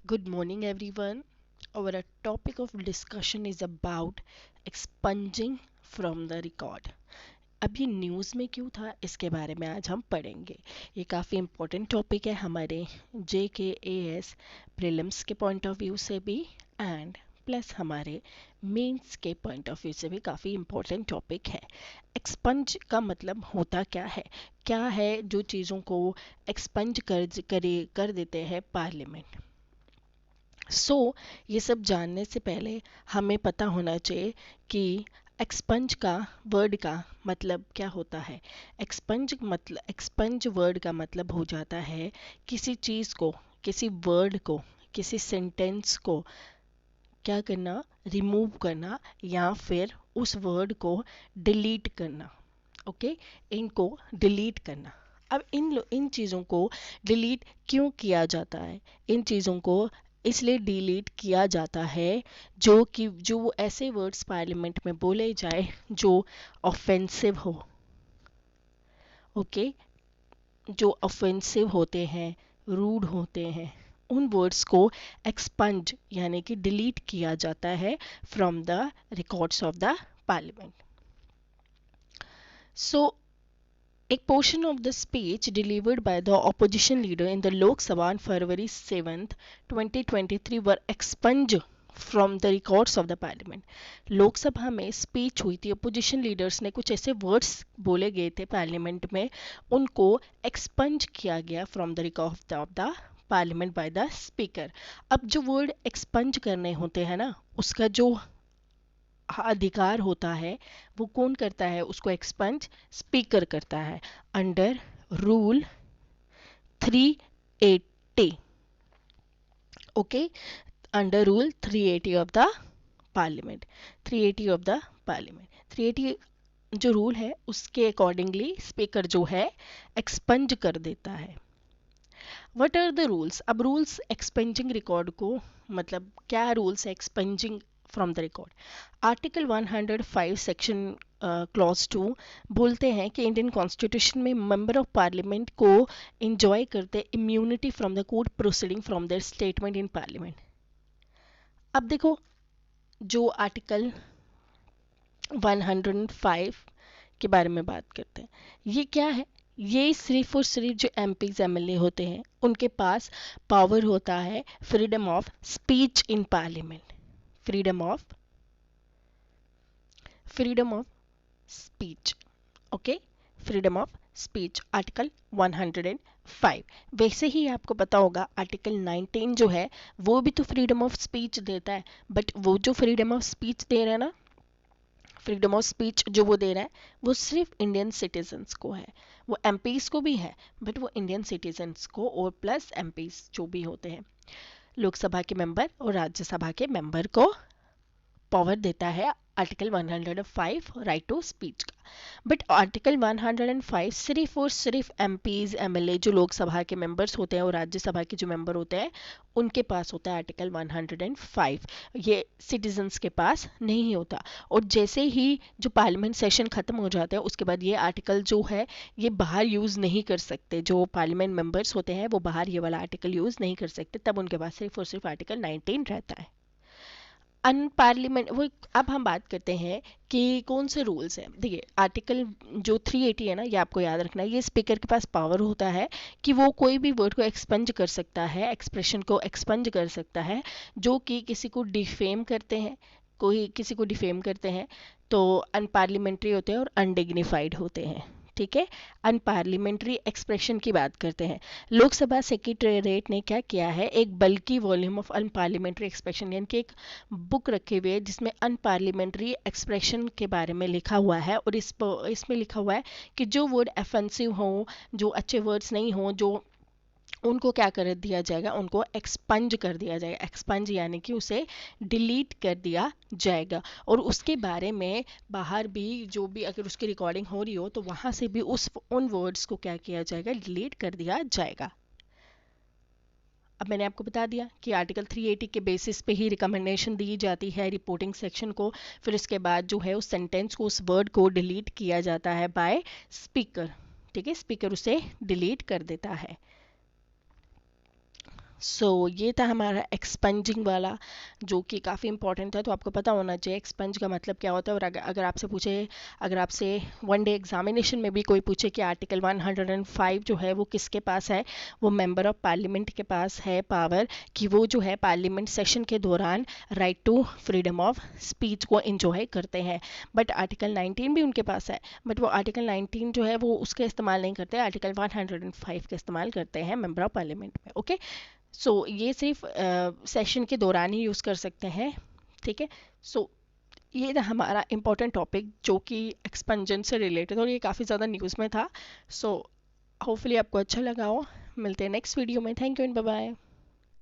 Good morning, everyone. Our topic of discussion is about expunging from the record. अब ये news में क्यों था इसके बारे में आज हम पढ़ेंगे। ये काफ़ी इम्पोर्टेंट टॉपिक है हमारे JKAS प्रीलिम्स के पॉइंट ऑफ व्यू से भी एंड प्लस हमारे मेंस के पॉइंट ऑफ व्यू से भी काफ़ी इम्पोर्टेंट टॉपिक है। एक्सपंज का मतलब होता क्या है जो चीज़ों को एक्सपंज कर देते हैं पार्लियामेंट। ये सब जानने से पहले हमें पता होना चाहिए कि एक्सपंज का वर्ड का मतलब क्या होता है। एक्सपंज वर्ड का मतलब हो जाता है किसी चीज़ को, किसी वर्ड को, किसी सेंटेंस को क्या करना, रिमूव करना या फिर उस वर्ड को डिलीट करना। ओके, इनको डिलीट करना। अब इन चीज़ों को डिलीट क्यों किया जाता है? इन चीज़ों को इसलिए डिलीट किया जाता है जो ऐसे वर्ड्स पार्लियामेंट में बोले जाए जो ऑफेंसिव हो। ओके, जो ऑफेंसिव होते हैं, रूड होते हैं, उन वर्ड्स को एक्सपंज यानी कि डिलीट किया जाता है from the records of the parliament. So एक portion of the speech delivered by the opposition leader in the Lok Sabha on February 7th, 2023 were expunged from the records of the parliament. Lok Sabha में speech हुई थी, opposition leaders ने कुछ ऐसे words बोले गए थे पार्लियामेंट में, उनको एक्सपंज किया गया from the record of the parliament by the speaker. अब जो वर्ड एक्सपंज करने होते हैं ना, उसका जो अधिकार होता है वो कौन करता है? उसको एक्सपंज स्पीकर करता है under rule 380। Okay, under rule 380 of the parliament. 380 of the parliament 380 जो रूल है उसके अकॉर्डिंगली स्पीकर जो है एक्सपंज कर देता है। What are the rules? अब रूल्स एक्सपेंजिंग रिकॉर्ड को मतलब क्या रूल्स है expunging from the record? Article 105 section clause 2 बोलते हैं कि इंडियन कॉन्स्टिट्यूशन में मेंबर ऑफ पार्लियामेंट को इंजॉय करते immunity from the court proceeding from their statement in parliament. अब देखो, जो आर्टिकल 105 के बारे में बात करते हैं, ये क्या है? ये सिर्फ और सिर्फ जो MPs MLA होते हैं उनके पास पावर होता है freedom of speech in parliament. Freedom of speech. Okay, freedom of speech article 105। वैसे ही आपको पता होगा आर्टिकल 19 जो है वो भी तो फ्रीडम ऑफ स्पीच देता है, बट वो जो फ्रीडम ऑफ स्पीच दे रहा है ना, फ्रीडम ऑफ स्पीच जो वो दे रहा है वो सिर्फ इंडियन सिटीजन्स को है। वो MPs को भी है बट वो इंडियन सिटीजन्स को और प्लस MPs जो भी होते हैं, लोकसभा के मेंबर और राज्यसभा के मेंबर को पावर देता है आर्टिकल 105 राइट टू स्पीच का। बट आर्टिकल 105 सिर्फ और सिर्फ MPs MLA जो लोकसभा के मेंबर्स होते हैं और राज्यसभा के जो मेंबर होते हैं उनके पास होता है आर्टिकल 105। ये सिटीजन्स के पास नहीं होता। और जैसे ही जो पार्लियामेंट सेशन खत्म हो जाता है उसके बाद ये आर्टिकल जो है ये बाहर यूज़ नहीं कर सकते। जो पार्लियामेंट मेंबर्स होते हैं वो बाहर ये वाला आर्टिकल यूज़ नहीं कर सकते, तब उनके पास सिर्फ और सिर्फ आर्टिकल 19 रहता है। अनपार्लियामेंट वो। अब हम बात करते हैं कि कौन से रूल्स हैं। देखिए, आर्टिकल जो 380 है ना, ये आपको याद रखना है, ये स्पीकर के पास पावर होता है कि वो कोई भी वर्ड को एक्सपंज कर सकता है, एक्सप्रेशन को एक्सपंज कर सकता है जो कि किसी को डिफेम करते हैं। कोई किसी को डिफेम करते हैं तो अनपार्लियामेंट्री होते हैं और अनडिग्निफाइड होते हैं। ठीक है, अनपार्लियामेंट्री एक्सप्रेशन की बात करते हैं। लोकसभा सेक्रेटेरिएट ने क्या किया है, एक बल्कि वॉल्यूम ऑफ अनपार्लियामेंट्री एक्सप्रेशन यानी कि एक बुक रखे हुए है जिसमें अनपार्लियामेंट्री एक्सप्रेशन के बारे में लिखा हुआ है। और इसमें लिखा हुआ है कि जो वर्ड ऑफेंसिव हो, जो अच्छे वर्ड्स नहीं हो, जो उनको क्या कर दिया जाएगा, उनको एक्सपंज कर दिया जाएगा। एक्सपंज यानी कि उसे डिलीट कर दिया जाएगा। और उसके बारे में बाहर भी जो भी अगर उसकी रिकॉर्डिंग हो रही हो तो वहाँ से भी उन वर्ड्स को क्या किया जाएगा, डिलीट कर दिया जाएगा। अब मैंने आपको बता दिया कि आर्टिकल 380 के बेसिस पे ही रिकमेंडेशन दी जाती है रिपोर्टिंग सेक्शन को। फिर उसके बाद जो है उस सेंटेंस को, उस वर्ड को डिलीट किया जाता है बाय स्पीकर। ठीक है, स्पीकर उसे डिलीट कर देता है। सो ये था हमारा एक्सपंजिंग वाला, जो कि काफ़ी इंपॉर्टेंट है, तो आपको पता होना चाहिए एक्सपंज का मतलब क्या होता है। और अगर आपसे पूछे, अगर आपसे वन डे एग्जामिनेशन में भी कोई पूछे कि आर्टिकल 105 जो है वो किसके पास है, वो मेंबर ऑफ पार्लियामेंट के पास है पावर कि वो जो है पार्लियामेंट सेशन के दौरान right to freedom of speech को इंजॉय करते हैं। बट आर्टिकल 19 भी उनके पास है, बट वो आर्टिकल 19 जो है वो उसका इस्तेमाल नहीं करते, आर्टिकल 105 का इस्तेमाल करते हैं मेंबर ऑफ पार्लियामेंट में। ओके, ये सिर्फ सेशन के दौरान ही यूज़ कर सकते हैं, ठीक है। सो ये था हमारा इम्पोर्टेंट टॉपिक जो कि एक्सपेंजन से रिलेटेड, और ये काफ़ी ज़्यादा न्यूज़ में था। सो होपफुली आपको अच्छा लगा हो। मिलते हैं नेक्स्ट वीडियो में। Thank you and bye bye.